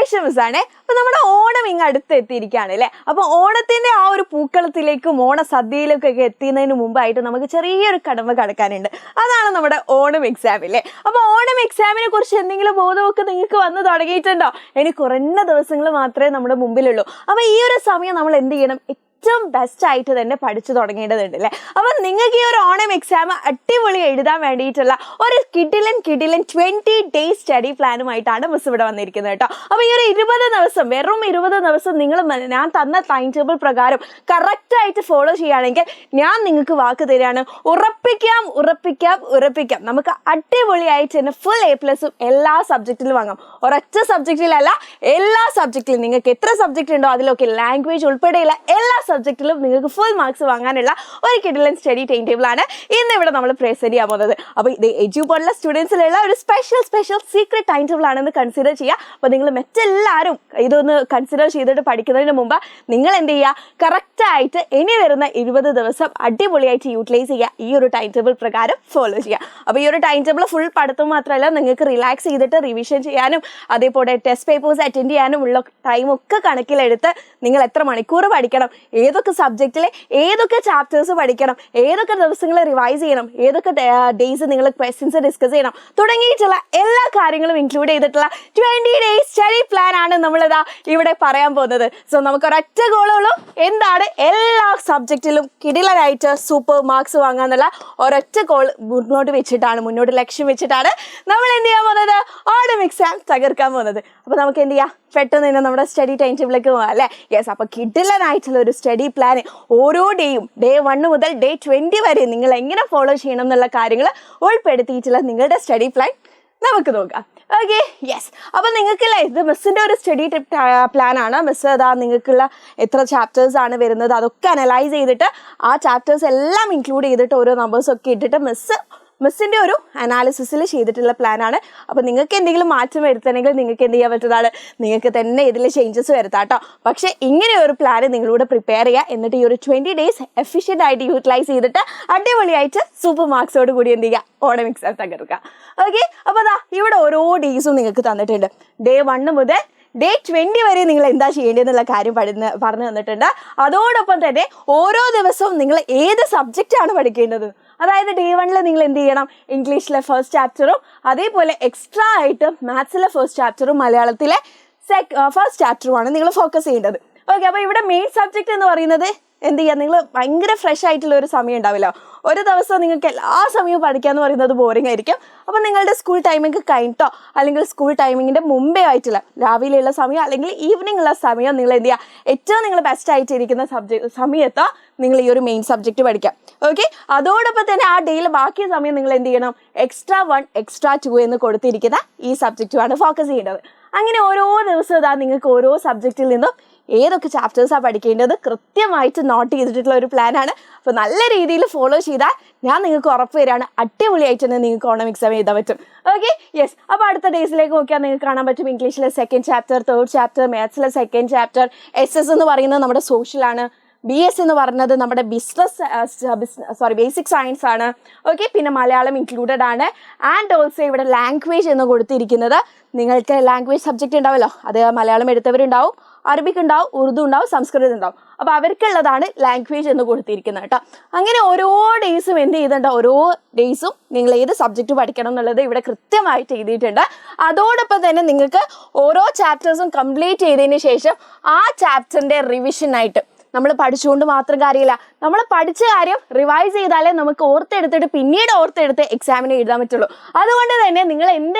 ഐഷ മിസ്സാണേ. അപ്പോൾ നമ്മുടെ ഓണം ഇങ്ങ് അടുത്തെത്തിയിരിക്കുകയാണ് അല്ലേ. അപ്പോൾ ഓണത്തിൻ്റെ ആ ഒരു പൂക്കളത്തിലേക്കും ഓണസദ്യയിലേക്കൊക്കെ എത്തുന്നതിന് മുമ്പായിട്ട് നമുക്ക് ചെറിയൊരു കടമ കടക്കാനുണ്ട്. അതാണ് നമ്മുടെ ഓണം എക്സാം അല്ലേ. അപ്പോൾ ഓണം എക്സാമിനെ കുറിച്ച് എന്തെങ്കിലും ബോധമൊക്കെ നിങ്ങൾക്ക് വന്ന് തുടങ്ങിയിട്ടുണ്ടോ? ഇനി കുറഞ്ഞ ദിവസങ്ങൾ മാത്രമേ നമ്മുടെ മുമ്പിലുള്ളൂ. അപ്പോൾ ഈ ഒരു സമയം നമ്മൾ എന്ത് ചെയ്യണം? ഏറ്റവും ബെസ്റ്റ് ആയിട്ട് തന്നെ പഠിച്ചു തുടങ്ങേണ്ടതുണ്ട് അല്ലേ. അപ്പം നിങ്ങൾക്ക് ഈ ഒരു ഓണം എക്സാം അടിപൊളി എഴുതാൻ വേണ്ടിയിട്ടുള്ള ഒരു കിടിലൻ 20 days സ്റ്റഡി പ്ലാനുമായിട്ടാണ് മിസ് ഇവിടെ വന്നിരിക്കുന്നത് കേട്ടോ. അപ്പോൾ ഈ ഒരു 20 ദിവസം, വെറും 20 ദിവസം നിങ്ങൾ ഞാൻ തന്ന ടൈം ടേബിൾ പ്രകാരം കറക്റ്റായിട്ട് ഫോളോ ചെയ്യുകയാണെങ്കിൽ ഞാൻ നിങ്ങൾക്ക് വാക്ക് തരികയാണ്, ഉറപ്പിക്കാം നമുക്ക് അടിപൊളിയായിട്ട് തന്നെ ഫുൾ A+ എല്ലാ സബ്ജക്റ്റിലും വാങ്ങാം. ഒരൊറ്റ സബ്ജക്റ്റിലല്ല, എല്ലാ സബ്ജക്റ്റിലും. നിങ്ങൾക്ക് എത്ര സബ്ജക്റ്റ് ഉണ്ടോ അതിലൊക്കെ ലാംഗ്വേജ് ഉൾപ്പെടെയുള്ള എല്ലാ സബ്ജക്റ്റിലും നിങ്ങൾക്ക് ഫുൾ മാർക്സ് വാങ്ങാനുള്ള ഒരു കിടിലൻ സ്റ്റഡി ടൈം ടേബിൾ ആണ് ഇന്ന് ഇവിടെ നമ്മൾ പ്രസന്റ് ചെയ്യാൻ പോകുന്നത്. അപ്പോൾ ഇത് എജു പോലുള്ള സ്റ്റുഡൻസിലുള്ള ഒരു സ്പെഷ്യൽ സീക്രട്ട് ടൈം ടേബിൾ ആണെന്ന് കൺസിഡർ ചെയ്യുക. അപ്പോൾ നിങ്ങൾ മറ്റെല്ലാവരും ഇതൊന്ന് കൺസിഡർ ചെയ്തിട്ട് പഠിക്കുന്നതിന് മുമ്പ് നിങ്ങൾ എന്ത് ചെയ്യുക? കറക്റ്റായിട്ട് ഇനി വരുന്ന 20 ദിവസം അടിപൊളിയായിട്ട് യൂട്ടിലൈസ് ചെയ്യുക. ഈ ഒരു ടൈം ടേബിൾ പ്രകാരം ഫോളോ ചെയ്യുക. അപ്പോൾ ഈ ഒരു ടൈം ടേബിൾ ഫുൾ പഠിത്തം മാത്രമല്ല, നിങ്ങൾക്ക് റിലാക്സ് ചെയ്തിട്ട് റിവിഷൻ ചെയ്യാനും അതേപോലെ ടെസ്റ്റ് പേപ്പേഴ്സ് അറ്റൻഡ് ചെയ്യാനും ഉള്ള ടൈമൊക്കെ കണക്കിലെടുത്ത് നിങ്ങൾ എത്ര മണിക്കൂർ പഠിക്കണം, ഏതൊക്കെ സബ്ജക്റ്റിലെ ഏതൊക്കെ ചാപ്റ്റേഴ്സ് പഠിക്കണം, ഏതൊക്കെ ദിവസങ്ങൾ റിവൈസ് ചെയ്യണം, ഏതൊക്കെ ഡേയ്സ് നിങ്ങൾ ക്വസ്റ്റ്യൻസ് ഡിസ്കസ് ചെയ്യണം തുടങ്ങിയിട്ടുള്ള എല്ലാ കാര്യങ്ങളും ഇൻക്ലൂഡ് ചെയ്തിട്ടുള്ള 20 days സ്റ്റഡി പ്ലാൻ ആണ് നമ്മളിതാ ഇവിടെ പറയാൻ പോകുന്നത്. സോ നമുക്ക് ഒരൊറ്റ ഗോളുള്ളൂ. എന്താണ്? എല്ലാ സബ്ജക്റ്റിലും കിടിലനായിട്ട് സൂപ്പർ മാർക്സ് വാങ്ങാന്നുള്ള ഒരൊറ്റ ഗോൾ മുന്നോട്ട് ലക്ഷ്യം വെച്ചിട്ടാണ് നമ്മൾ എന്ത് ചെയ്യാൻ പോകുന്നത്? ഓണം എക്സാം തകർക്കാൻ പോകുന്നത്. അപ്പോൾ നമുക്ക് എന്ത് ചെയ്യാം? പെട്ടെന്ന് തന്നെ നമ്മുടെ സ്റ്റഡി ടൈം ടേബിളിലേക്ക് പോകാം അല്ലേ. യെസ്, അപ്പോൾ കിടിലനായിട്ടുള്ള ഒരു സ്റ്റഡി പ്ലാൻ ഓരോ ഡേയും ഡേ 1 മുതൽ ഡേ 20 വരെ നിങ്ങൾ എങ്ങനെ ഫോളോ ചെയ്യണം എന്നുള്ള കാര്യങ്ങൾ ഉൾപ്പെടുത്തിയിട്ടുള്ള നിങ്ങളുടെ സ്റ്റഡി പ്ലാൻ നമുക്ക് നോക്കാം. Okay, yes. അപ്പോൾ നിങ്ങൾക്കല്ലേ ഇത് മിസ്സിൻ്റെ ഒരു സ്റ്റഡി പ്ലാൻ ആണ്. മിസ് അതാ നിങ്ങൾക്കുള്ള എത്ര ചാപ്റ്റേഴ്സ് ആണ് വരുന്നത് അതൊക്കെ അനലൈസ് ചെയ്തിട്ട് ആ ചാപ്റ്റേഴ്സ് എല്ലാം ഇൻക്ലൂഡ് ചെയ്തിട്ട് ഓരോ നമ്പേഴ്സൊക്കെ ഇട്ടിട്ട് മിസ്സിൻ്റെ ഒരു അനാലിസിസിൽ ചെയ്തിട്ടുള്ള പ്ലാനാണ്. അപ്പോൾ നിങ്ങൾക്ക് എന്തെങ്കിലും മാറ്റം വരുത്തണമെങ്കിൽ നിങ്ങൾക്ക് എന്ത് ചെയ്യാൻ പറ്റുന്നതാണ്? നിങ്ങൾക്ക് തന്നെ ഇതിൽ ചേഞ്ചസ് വരുത്താം കേട്ടോ. പക്ഷേ ഇങ്ങനെ ഒരു പ്ലാൻ നിങ്ങളൂടെ പ്രിപ്പയർ ചെയ്യുക. എന്നിട്ട് ഈ ഒരു 20 days എഫിഷ്യൻ്റ് ആയിട്ട് യൂട്ടിലൈസ് ചെയ്തിട്ട് അടിപൊളിയായിട്ട് സൂപ്പർ മാർക്സോട് കൂടി എന്ത് ചെയ്യുക? ഓണം എക്സാം തകർക്കുക. ഓക്കെ, അപ്പോൾ അതാ ഇവിടെ ഓരോ ഡേയ്സും നിങ്ങൾക്ക് തന്നിട്ടുണ്ട്. ഡേ 1 മുതൽ ഡേ 20 വരെ നിങ്ങൾ എന്താ ചെയ്യേണ്ടതെന്നുള്ള കാര്യം പറഞ്ഞു തന്നിട്ടുണ്ട്. അതോടൊപ്പം തന്നെ ഓരോ ദിവസവും നിങ്ങൾ ഏത് സബ്ജക്റ്റാണ് പഠിക്കേണ്ടത്. അതായത് ഡേ 1 നിങ്ങൾ എന്ത് ചെയ്യണം? ഇംഗ്ലീഷിലെ ഫസ്റ്റ് ചാപ്റ്ററും അതേപോലെ എക്സ്ട്രാ ആയിട്ട് മാത്സിലെ ഫസ്റ്റ് ചാപ്റ്ററും മലയാളത്തിലെ ഫസ്റ്റ് ചാപ്റ്ററുമാണ് നിങ്ങൾ ഫോക്കസ് ചെയ്യേണ്ടത്. ഓക്കെ, അപ്പോൾ ഇവിടെ മെയിൻ സബ്ജക്റ്റ് എന്ന് പറയുന്നത് എന്ത് ചെയ്യുക? നിങ്ങൾ ഭയങ്കര ഫ്രഷ് ആയിട്ടുള്ള ഒരു സമയം ഉണ്ടാവില്ല. ഒരു ദിവസം നിങ്ങൾക്ക് എല്ലാ സമയവും പഠിക്കാമെന്ന് പറയുന്നത് ബോറിംഗ് ആയിരിക്കും. അപ്പോൾ നിങ്ങളുടെ സ്കൂൾ ടൈമിംഗ് കഴിഞ്ഞിട്ടോ അല്ലെങ്കിൽ സ്കൂൾ ടൈമിങ്ങിൻ്റെ മുമ്പേ ആയിട്ടുള്ള രാവിലെയുള്ള സമയം അല്ലെങ്കിൽ ഈവനിങ് ഉള്ള സമയം നിങ്ങൾ എന്ത് ചെയ്യുക? ഏറ്റവും നിങ്ങൾ ബെസ്റ്റ് ആയിട്ടിരിക്കുന്ന സമയത്തോ നിങ്ങൾ ഈ ഒരു മെയിൻ സബ്ജക്റ്റ് പഠിക്കാം. ഓക്കെ, അതോടൊപ്പം തന്നെ ആ ഡേയിൽ ബാക്കി സമയം നിങ്ങൾ എന്ത് ചെയ്യണം? എക്സ്ട്രാ 1 എക്സ്ട്രാ 2 എന്ന് കൊടുത്തിരിക്കുന്ന ഈ സബ്ജക്റ്റുമാണ് ഫോക്കസ് ചെയ്യേണ്ടത്. അങ്ങനെ ഓരോ ദിവസവും ഇതാ നിങ്ങൾക്ക് ഓരോ സബ്ജക്റ്റിൽ നിന്നും ഏതൊക്കെ ചാപ്റ്റേഴ്സാണ് പഠിക്കേണ്ടത് കൃത്യമായിട്ട് നോട്ട് ചെയ്തിട്ടുള്ള ഒരു പ്ലാനാണ്. അപ്പോൾ നല്ല രീതിയിൽ ഫോളോ ചെയ്താൽ ഞാൻ നിങ്ങൾക്ക് ഉറപ്പ് തരാണ് അടിപൊളിയായിട്ട് തന്നെ നിങ്ങൾക്ക് ഓണം എക്സാം എഴുതാൻ പറ്റും. Okay, yes. അപ്പോൾ അടുത്ത ഡേയ്സിലേക്ക് നോക്കിയാൽ നിങ്ങൾക്ക് കാണാൻ പറ്റും ഇംഗ്ലീഷിലെ 2nd ചാപ്റ്റർ, 3rd ചാപ്റ്റർ, മാത്സിലെ 2nd ചാപ്റ്റർ, SS എന്ന് പറയുന്നത് നമ്മുടെ സോഷ്യലാണ്, BS എന്ന് പറയുന്നത് നമ്മുടെ ബേസിക് സയൻസ് ആണ്. ഓക്കെ, പിന്നെ മലയാളം ഇൻക്ലൂഡഡ് ആണ്. ആൻഡ് ഓൾസോ ഇവിടെ ലാംഗ്വേജ് എന്ന് കൊടുത്തിരിക്കുന്നത് നിങ്ങൾക്ക് ലാംഗ്വേജ് സബ്ജക്റ്റ് ഉണ്ടാവുമല്ലോ, അത് മലയാളം എടുത്തവരുണ്ടാവും, അറബിക് ഉണ്ടാവും, ഉറുദു ഉണ്ടാവും, സംസ്കൃതം ഉണ്ടാവും. അപ്പോൾ അവർക്കുള്ളതാണ് ലാംഗ്വേജ് എന്ന് കൊടുത്തിരിക്കുന്നത് കേട്ടോ. അങ്ങനെ ഓരോ ഡേയ്സും എന്ത് ചെയ്തിട്ടുണ്ട്? ഓരോ ഡേയ്സും നിങ്ങൾ ഏത് സബ്ജക്റ്റ് പഠിക്കണം എന്നുള്ളത് ഇവിടെ കൃത്യമായിട്ട് എഴുതിയിട്ടുണ്ട്. അതോടൊപ്പം തന്നെ നിങ്ങൾക്ക് ഓരോ ചാപ്റ്റേഴ്സും കംപ്ലീറ്റ് ചെയ്തതിന് ശേഷം ആ ചാപ്റ്ററിൻ്റെ റിവിഷനായിട്ട് നമ്മൾ പഠിച്ചുകൊണ്ട് മാത്രം കാര്യമില്ല. നമ്മൾ പഠിച്ച കാര്യം റിവൈസ് ചെയ്താലേ നമുക്ക് ഓർത്തെടുത്ത് എക്സാമിന് എഴുതാൻ പറ്റുള്ളൂ. അതുകൊണ്ട് തന്നെ നിങ്ങൾ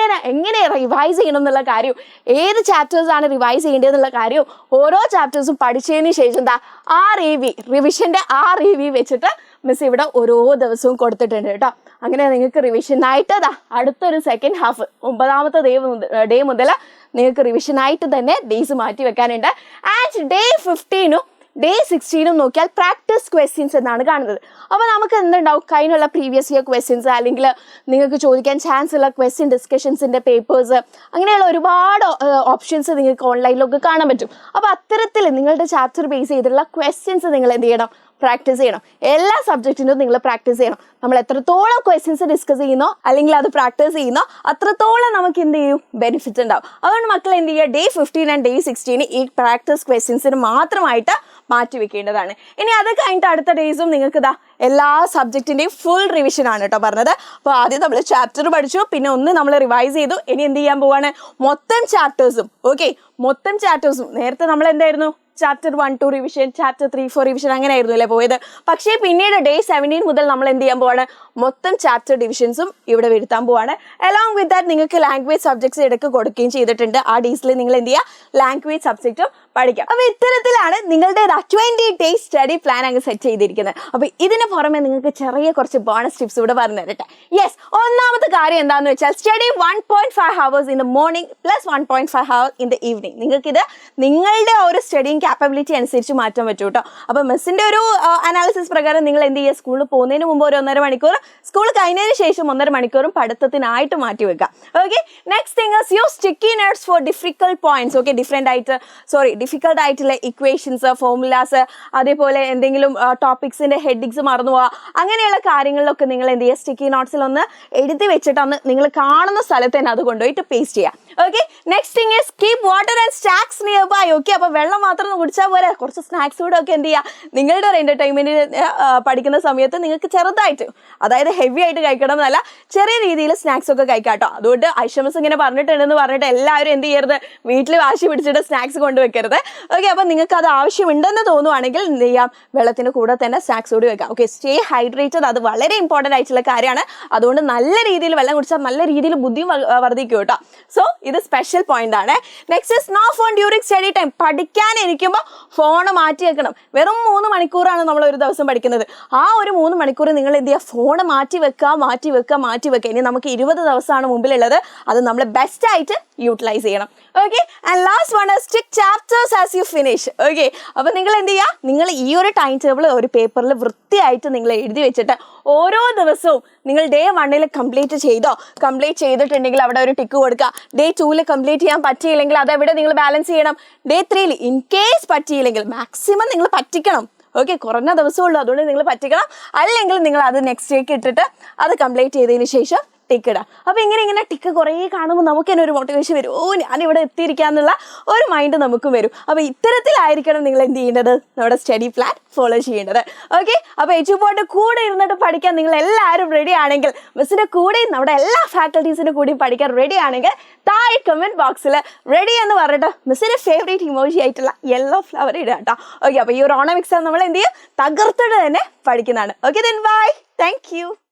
എങ്ങനെ റിവൈസ് ചെയ്യണം എന്നുള്ള കാര്യവും ഏത് ചാപ്റ്റേഴ്സാണ് റിവൈസ് ചെയ്യേണ്ടതെന്നുള്ള കാര്യവും ഓരോ ചാപ്റ്റേഴ്സും പഠിച്ചതിന് ശേഷം റിവിഷൻ്റെ REV വെച്ചിട്ട് മിസ് ഇവിടെ ഓരോ ദിവസവും കൊടുത്തിട്ടുണ്ട് കേട്ടോ. അങ്ങനെ നിങ്ങൾക്ക് റിവിഷനായിട്ട് അടുത്തൊരു സെക്കൻഡ് ഹാഫ് 9ാമത്തെ ഡേ മുതൽ നിങ്ങൾക്ക് റിവിഷനായിട്ട് തന്നെ ഡേയ്സ് മാറ്റി വെക്കാനുണ്ട്. ആൻഡ് ഡേ 15 ഡേ 16 നോക്കിയാൽ പ്രാക്ടീസ് ക്വസ്റ്റ്യൻസ് എന്നാണ് കാണുന്നത്. അപ്പോൾ നമുക്ക് എന്തുണ്ടാവും? കഴിഞ്ഞുള്ള പ്രീവിയസ് ഇയർ ക്വസ്റ്റ്യൻസ് അല്ലെങ്കിൽ നിങ്ങൾക്ക് ചോദിക്കാൻ ചാൻസ് ഉള്ള ക്വസ്റ്റ്യൻ ഡിസ്കഷൻസിൻ്റെ പേപ്പേഴ്സ്, അങ്ങനെയുള്ള ഒരുപാട് ഓപ്ഷൻസ് നിങ്ങൾക്ക് ഓൺലൈനിലൊക്കെ കാണാൻ പറ്റും. അപ്പോൾ അത്തരത്തിൽ നിങ്ങളുടെ ചാപ്റ്റർ ബേസ് ചെയ്തിട്ടുള്ള ക്വസ്റ്റ്യൻസ് നിങ്ങൾ എന്ത് ചെയ്യണം? പ്രാക്ടീസ് ചെയ്യണം. എല്ലാ സബ്ജക്റ്റിനും നിങ്ങൾ പ്രാക്ടീസ് ചെയ്യണം. നമ്മൾ എത്രത്തോളം ക്വസ്റ്റ്യൻസ് ഡിസ്കസ് ചെയ്യുന്നോ അല്ലെങ്കിൽ അത് പ്രാക്ടീസ് ചെയ്യുന്നോ അത്രത്തോളം നമുക്ക് എന്ത് ചെയ്യും, ബെനിഫിറ്റ് ഉണ്ടാവും. അതുകൊണ്ട് മക്കൾ എന്ത് ചെയ്യുക, Day 15 and Day 16 ഈ പ്രാക്ടീസ് ക്വസ്റ്റ്യൻസിന് മാത്രമായിട്ട് മാറ്റി വെക്കേണ്ടതാണ്. ഇനി അത് കഴിഞ്ഞിട്ട് അടുത്ത ഡേയ്സും നിങ്ങൾക്ക് ഇതാ എല്ലാ സബ്ജക്റ്റിൻ്റെയും ഫുൾ റിവിഷൻ ആണ് കേട്ടോ പറഞ്ഞത്. അപ്പോൾ ആദ്യം നമ്മൾ ചാപ്റ്റർ പഠിച്ചു, പിന്നെ ഒന്ന് നമ്മൾ റിവൈസ് ചെയ്തു. ഇനി എന്ത് ചെയ്യാൻ പോവാണ്, മൊത്തം ചാപ്റ്റേഴ്സും. ഓക്കെ, മൊത്തം ചാപ്റ്റേഴ്സും. നേരത്തെ നമ്മൾ എന്തായിരുന്നു, ചാപ്റ്റർ 1, 2 റിവിഷൻ, ചാപ്റ്റർ 3, 4 റിവിഷൻ അങ്ങനെ ആയിരുന്നു അല്ലേ പോയത്. പക്ഷേ പിന്നീട് Day 17 മുതൽ നമ്മൾ എന്ത് ചെയ്യാൻ പോവാണ്, മൊത്തം ചാപ്റ്റർ ഡിവിഷൻസും ഇവിടെ വരുത്താൻ പോവാണ്. അലോങ് വിത്ത് ദാറ്റ് നിങ്ങൾക്ക് ലാംഗ്വേജ് സബ്ജക്ട്സ് ഇടയ്ക്ക് കൊടുക്കുകയും ചെയ്തിട്ടുണ്ട്. ആ ഡേയ്സിൽ നിങ്ങൾ എന്ത് ചെയ്യുക, ലാംഗ്വേജ് സബ്ജക്റ്റും പഠിക്കാം. അപ്പോൾ ഇത്തരത്തിലാണ് നിങ്ങളുടെ 20 days സ്റ്റഡി പ്ലാൻ അങ്ങ് സെറ്റ് ചെയ്തിരിക്കുന്നത്. അപ്പോൾ ഇതിന് പുറമെ നിങ്ങൾക്ക് ചെറിയ കുറച്ച് ബോണസ് ടിപ്സ് ഇവിടെ പറഞ്ഞു തരട്ടെ. യെസ്, ഒന്നാമത്തെ കാര്യം എന്താണെന്ന് വെച്ചാൽ study 1.5 hours in the morning plus 1.5 hours in the evening. നിങ്ങൾക്കിത് നിങ്ങളുടെ ഒരു സ്റ്റഡിങ് കാപ്പബിലിറ്റി അനുസരിച്ച് മാറ്റാൻ പറ്റും കേട്ടോ. അപ്പോൾ മിസ്സിൻ്റെ ഒരു അനാലിസിസ് പ്രകാരം നിങ്ങൾ എന്ത് ചെയ്യുക, സ്കൂളിൽ പോകുന്നതിന് മുമ്പ് ഒരു 1.5 മണിക്കൂർ, സ്കൂൾ കഴിഞ്ഞതിന് ശേഷം 1.5 മണിക്കൂറും പഠിത്തത്തിനായിട്ട് മാറ്റി വെക്കാം. Okay, next thing is use sticky notes for difficult points. Okay, difficult ആയിട്ടുള്ള ഇക്വേഷൻസ്, ഫോർമുലാസ്, അതേപോലെ എന്തെങ്കിലും ടോപ്പിക്സിന്റെ ഹെഡിങ്സ് മറന്നു പോവുക, അങ്ങനെയുള്ള കാര്യങ്ങളിലൊക്കെ നിങ്ങൾ എന്ത് ചെയ്യുക, സ്റ്റിക്കി നോട്ട്സിൽ ഒന്ന് എഴുതി വെച്ചിട്ട് അന്ന് നിങ്ങൾ കാണുന്ന സ്ഥലത്ത് തന്നെ അത് കൊണ്ടുപോയിട്ട് പേസ്റ്റ് ചെയ്യാം. Okay, next thing is keep water and snacks nearby. Okay, അപ്പോൾ വെള്ളം മാത്രം കുടിച്ചാൽ പോലെ കുറച്ച് സ്നാക്സ് കൂടെ ഒക്കെ എന്ത് ചെയ്യുക, നിങ്ങളുടെ ഒരു എൻ്റർടൈൻമെൻറ്റിന് പഠിക്കുന്ന സമയത്ത് നിങ്ങൾക്ക് ചെറുതായിട്ട്, അതായത് ഹെവി ആയിട്ട് കഴിക്കണം എന്നല്ല, ചെറിയ രീതിയിൽ സ്നാക്സ് ഒക്കെ കഴിക്കാം കേട്ടോ. അതുകൊണ്ട് ഐഷമസ് ഇങ്ങനെ പറഞ്ഞിട്ടുണ്ടെന്ന് പറഞ്ഞിട്ട് എല്ലാവരും എന്ത് ചെയ്യരുത്, വീട്ടിൽ വാശി പിടിച്ചിട്ട് സ്നാക്സ് കൊണ്ടുവെക്കരുത്. ഓക്കെ, അപ്പോൾ നിങ്ങൾക്ക് അത് ആവശ്യമുണ്ടെന്ന് തോന്നുവാണെങ്കിൽ എന്ത് ചെയ്യാം, വെള്ളത്തിൻ്റെ കൂടെ തന്നെ സ്നാക്സ് കൂടി വെക്കാം. ഓക്കെ, സ്റ്റേ ഹൈഡ്രേറ്റഡ്, അത് വളരെ ഇമ്പോർട്ടൻ്റ് ആയിട്ടുള്ള കാര്യമാണ്. അതുകൊണ്ട് നല്ല രീതിയിൽ വെള്ളം കുടിച്ചാൽ നല്ല രീതിയിൽ ബുദ്ധിയും വർദ്ധിക്കും കേട്ടോ. സോ ഇത് സ്പെഷ്യൽ പോയിന്റ് ആണ്. Next is no phone during study time. പഠിക്കാനിരിക്കുമ്പോൾ ഫോൺ മാറ്റി വെക്കണം. വെറും 3 മണിക്കൂറാണ് നമ്മൾ ഒരു ദിവസം പഠിക്കുന്നത്. ആ ഒരു 3 മണിക്കൂർ നിങ്ങൾ എന്ത് ചെയ്യുക, ഫോൺ മാറ്റി വെക്കുക. ഇനി നമുക്ക് 20 ദിവസമാണ് മുമ്പിലുള്ളത്. അത് നമ്മൾ ബെസ്റ്റ് ആയിട്ട് യൂട്ടിലൈസ് ചെയ്യണം. Okay, and last one is stick chapters as you finish. Okay, അപ്പോൾ നിങ്ങൾ എന്ത് ചെയ്യുക, നിങ്ങൾ ഈ ഒരു ടൈം ടേബിൾ ഒരു പേപ്പറിൽ വൃത്തിയായിട്ട് നിങ്ങൾ എഴുതി വെച്ചിട്ട് ഓരോ ദിവസവും നിങ്ങൾ Day 1 കംപ്ലീറ്റ് ചെയ്തിട്ടുണ്ടെങ്കിൽ അവിടെ ഒരു ടിക്ക് കൊടുക്കുക. Day 2 കംപ്ലീറ്റ് ചെയ്യാൻ പറ്റിയില്ലെങ്കിൽ അതെവിടെ നിങ്ങൾ ബാലൻസ് ചെയ്യണം. Day 3 ഇൻ കേസ് പറ്റിയില്ലെങ്കിൽ മാക്സിമം നിങ്ങൾ പറ്റിക്കണം. ഓക്കെ, കുറഞ്ഞ ദിവസമുള്ളൂ, അതുകൊണ്ട് നിങ്ങൾ പറ്റിക്കണം. അല്ലെങ്കിൽ നിങ്ങൾ അത് നെക്സ്റ്റ് ഡേക്ക് ഇട്ടിട്ട് അത് കംപ്ലീറ്റ് ചെയ്തതിന് ശേഷം ടിക്ക് ഇടാം. അപ്പോൾ ഇങ്ങനെ ടിക്ക് കുറേ കാണുമ്പോൾ നമുക്ക് തന്നെ ഒരു മോട്ടിവേഷൻ വരും. ഓ, ഞാനിവിടെ എത്തിയിരിക്കാന്നുള്ള ഒരു മൈൻഡ് നമുക്കും വരും. അപ്പോൾ ഇത്തരത്തിലായിരിക്കണം നിങ്ങൾ എന്ത് ചെയ്യേണ്ടത്, നമ്മുടെ സ്റ്റഡി പ്ലാൻ ഫോളോ ചെയ്യേണ്ടത്. ഓക്കെ, അപ്പോൾ എച്ചുപോട്ട് കൂടെ ഇരുന്നിട്ട് പഠിക്കാൻ നിങ്ങൾ എല്ലാവരും റെഡി ആണെങ്കിൽ, മിസ്സിൻ്റെ കൂടെയും നമ്മുടെ എല്ലാ ഫാക്കൽറ്റീസിൻ്റെ കൂടെയും പഠിക്കാൻ റെഡി ആണെങ്കിൽ താഴെ കമൻറ്റ് ബോക്സിൽ റെഡി എന്ന് പറഞ്ഞിട്ട് മിസ്സിൻ്റെ ഫേവറേറ്റ് ഇമോജി ആയിട്ടുള്ള യെല്ലോ ഫ്ലവർ ഇടുക കേട്ടോ. ഓക്കെ, അപ്പോൾ ഈ ഒരു ഓണം എക്സാം നമ്മൾ എന്ത് ചെയ്യും, തകർത്തിട്ട് തന്നെ പഠിക്കുന്നതാണ്. Okay, then bye, thank you.